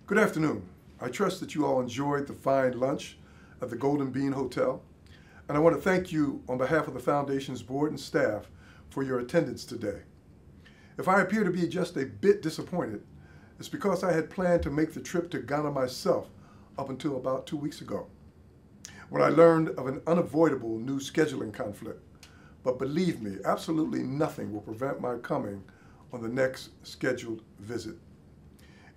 Good afternoon. I trust that you all enjoyed the fine lunch at the Golden Bean Hotel, and I want to thank you on behalf of the Foundation's board and staff for your attendance today. If I appear to be just a bit disappointed, it's because I had planned to make the trip to Ghana myself up until about 2 weeks ago, when I learned of an unavoidable new scheduling conflict. But believe me, absolutely nothing will prevent my coming on the next scheduled visit.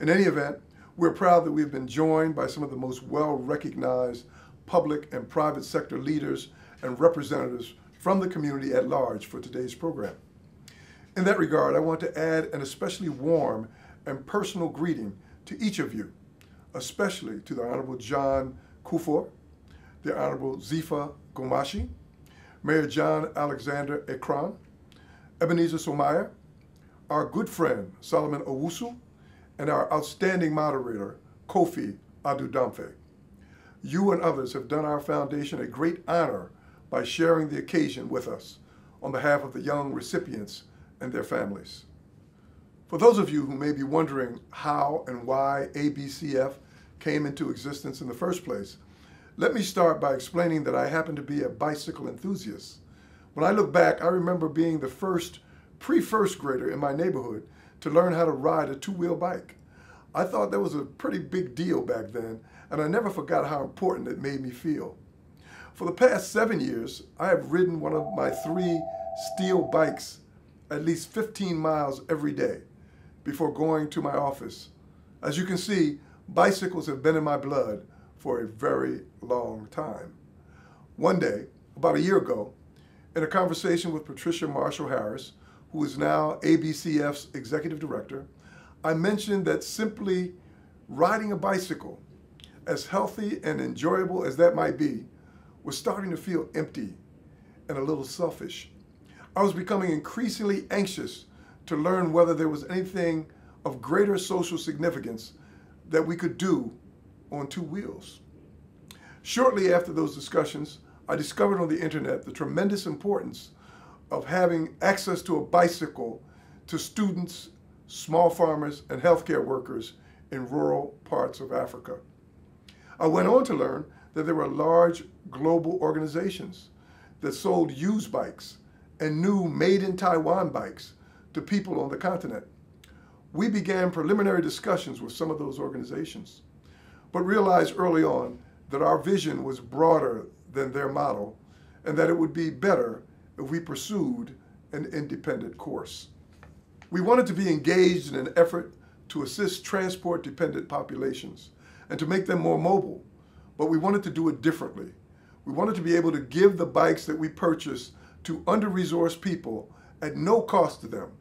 In any event, we're proud that we've been joined by some of the most well-recognized public and private sector leaders and representatives from the community at large for today's program. In that regard, I want to add an especially warm and personal greeting to each of you, especially to the Honorable John Kufuor, the Honorable Zifa Gomashi, Mayor John Alexander Ekran, Ebenezer Somaya, our good friend Solomon Owusu, and our outstanding moderator, Kofi Adudamfe. You and others have done our foundation a great honor by sharing the occasion with us on behalf of the young recipients and their families. For those of you who may be wondering how and why ABCF came into existence in the first place, let me start by explaining that I happen to be a bicycle enthusiast. When I look back, I remember being the first pre-first grader in my neighborhood to learn how to ride a two-wheel bike. I thought that was a pretty big deal back then, and I never forgot how important it made me feel. For the past 7 years, I have ridden one of my 3 steel bikes at least 15 miles every day before going to my office. As you can see, bicycles have been in my blood for a very long time. One day, about a year ago, in a conversation with Patricia Marshall Harris, who is now ABCF's executive director, I mentioned that simply riding a bicycle, as healthy and enjoyable as that might be, was starting to feel empty and a little selfish. I was becoming increasingly anxious to learn whether there was anything of greater social significance that we could do on 2 wheels. Shortly after those discussions, I discovered on the internet the tremendous importance of having access to a bicycle to students, small farmers, and healthcare workers in rural parts of Africa. I went on to learn that there were large global organizations that sold used bikes and new made-in-Taiwan bikes to people on the continent. We began preliminary discussions with some of those organizations, but realized early on that our vision was broader than their model and that it would be better if we pursued an independent course. We wanted to be engaged in an effort to assist transport-dependent populations and to make them more mobile, but we wanted to do it differently. We wanted to be able to give the bikes that we purchased to under-resourced people at no cost to them,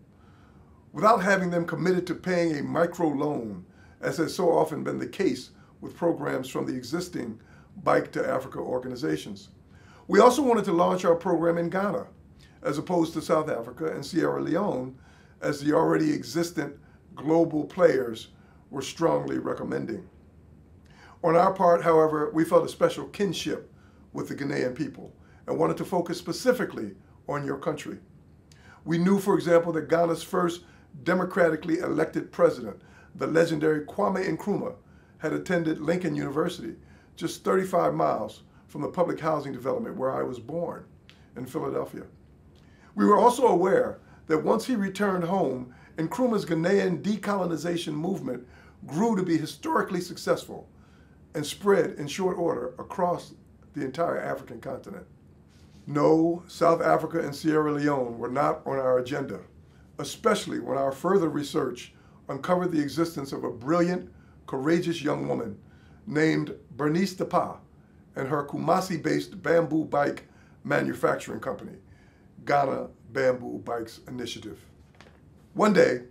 without having them committed to paying a micro-loan, as has so often been the case with programs from the existing Bike to Africa organizations. We also wanted to launch our program in Ghana, as opposed to South Africa and Sierra Leone, as the already existent global players were strongly recommending. On our part, however, we felt a special kinship with the Ghanaian people and wanted to focus specifically on your country. We knew, for example, that Ghana's first democratically elected president, the legendary Kwame Nkrumah, had attended Lincoln University, just 35 miles from the public housing development where I was born, in Philadelphia. We were also aware that once he returned home, Nkrumah's Ghanaian decolonization movement grew to be historically successful and spread in short order across the entire African continent. No, South Africa and Sierra Leone were not on our agenda, especially when our further research uncovered the existence of a brilliant, courageous young woman named Bernice Dapa and her Kumasi-based bamboo bike manufacturing company, Ghana Bamboo Bikes Initiative. One day,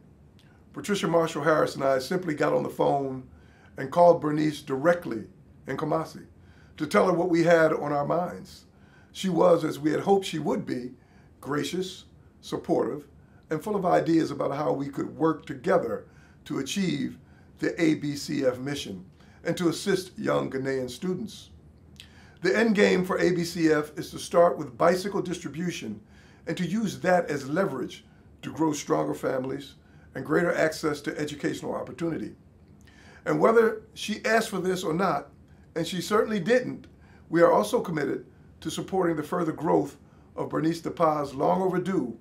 Patricia Marshall Harris and I simply got on the phone and called Bernice directly in Kumasi to tell her what we had on our minds. She was, as we had hoped she would be, gracious, supportive, and full of ideas about how we could work together to achieve the ABCF mission and to assist young Ghanaian students. The end game for ABCF is to start with bicycle distribution and to use that as leverage to grow stronger families and greater access to educational opportunity. And whether she asked for this or not, and she certainly didn't, we are also committed to supporting the further growth of Bernice DePaz's long overdue,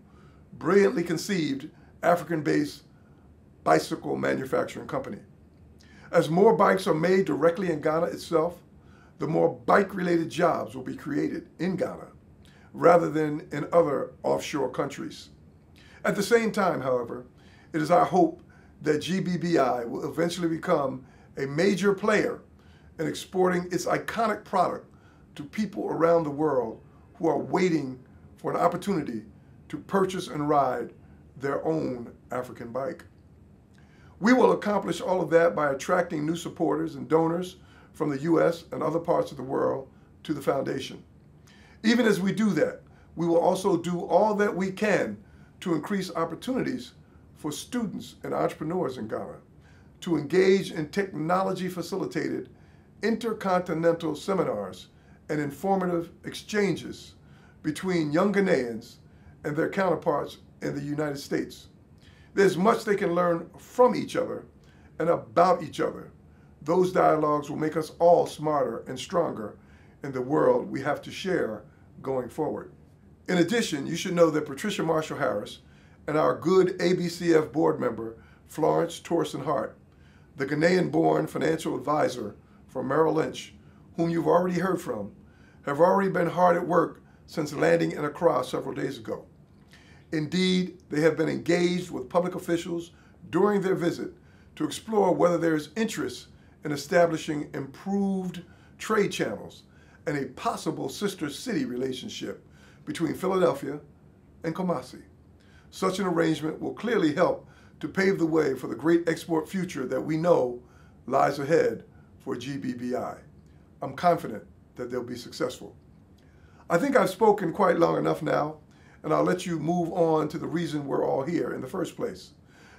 brilliantly conceived African-based bicycle manufacturing company. As more bikes are made directly in Ghana itself, the more bike-related jobs will be created in Ghana rather than in other offshore countries. At the same time, however, it is our hope that GBBI will eventually become a major player in exporting its iconic product to people around the world who are waiting for an opportunity to purchase and ride their own African bike. We will accomplish all of that by attracting new supporters and donors from the U.S. and other parts of the world to the foundation. Even as we do that, we will also do all that we can to increase opportunities for students and entrepreneurs in Ghana to engage in technology-facilitated intercontinental seminars and informative exchanges between young Ghanaians and their counterparts in the United States. There's much they can learn from each other and about each other. Those dialogues will make us all smarter and stronger in the world we have to share going forward. In addition, you should know that Patricia Marshall Harris and our good ABCF board member, Florence Torson Hart, the Ghanaian-born financial advisor for Merrill Lynch, whom you've already heard from, have already been hard at work since landing in Accra several days ago. Indeed, they have been engaged with public officials during their visit to explore whether there is interest in establishing improved trade channels and a possible sister city relationship between Philadelphia and Kumasi. Such an arrangement will clearly help to pave the way for the great export future that we know lies ahead for GBBI. I'm confident that they'll be successful. I think I've spoken quite long enough now, and I'll let you move on to the reason we're all here in the first place,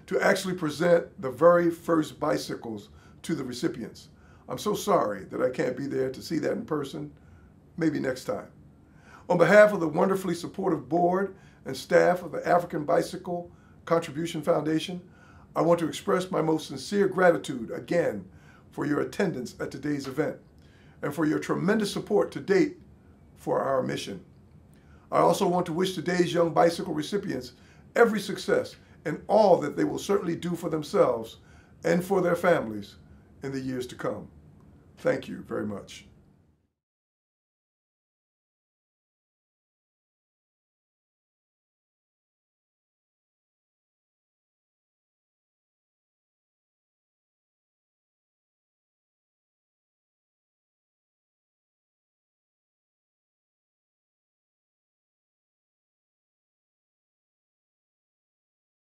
to actually present the very first bicycles to the recipients. I'm so sorry that I can't be there to see that in person. Maybe next time. On behalf of the wonderfully supportive board and staff of the African Bicycle Contribution Foundation, I want to express my most sincere gratitude again for your attendance at today's event and for your tremendous support to date for our mission. I also want to wish today's young bicycle recipients every success and all that they will certainly do for themselves and for their families in the years to come. Thank you very much.